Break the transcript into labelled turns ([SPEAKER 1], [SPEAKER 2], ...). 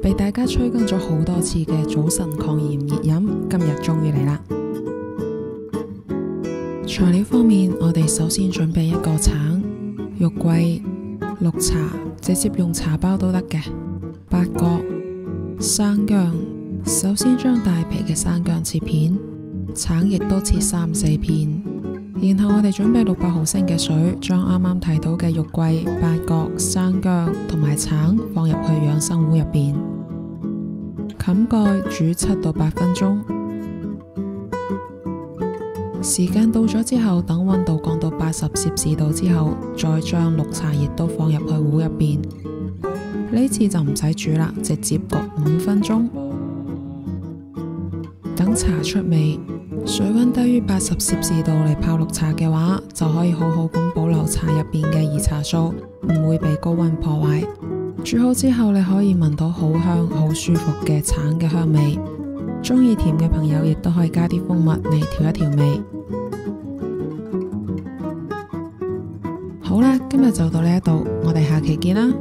[SPEAKER 1] 被大家催更咗好多次嘅早晨抗炎熱飲，今日終於嚟啦！材料方面，我哋首先準備一個橙、肉桂、綠茶，直接用茶包都得嘅，八角、生薑。首先將大皮嘅生薑切片，橙亦都切3、4片。然後我哋準備600毫升嘅水，將啱啱提到嘅肉桂、八角、生薑同埋橙放入去養生壺入邊，冚蓋煮7到8分鐘。時間到咗之後，等溫度降到80攝氏度之後，再將綠茶亦都放入去壺入邊。呢次就唔使煮啦，直接焗5分鐘。等茶出味，水溫低於80攝氏度嚟泡綠茶嘅話，就可以好好咁保留茶入邊嘅兒茶素，唔會被高溫破壞。煮好之後，你可以聞到好香、好舒服嘅橙嘅香味。中意甜嘅朋友亦都可以加啲蜂蜜嚟調一調味。好啦，今日就到呢一度，我哋下期見啦。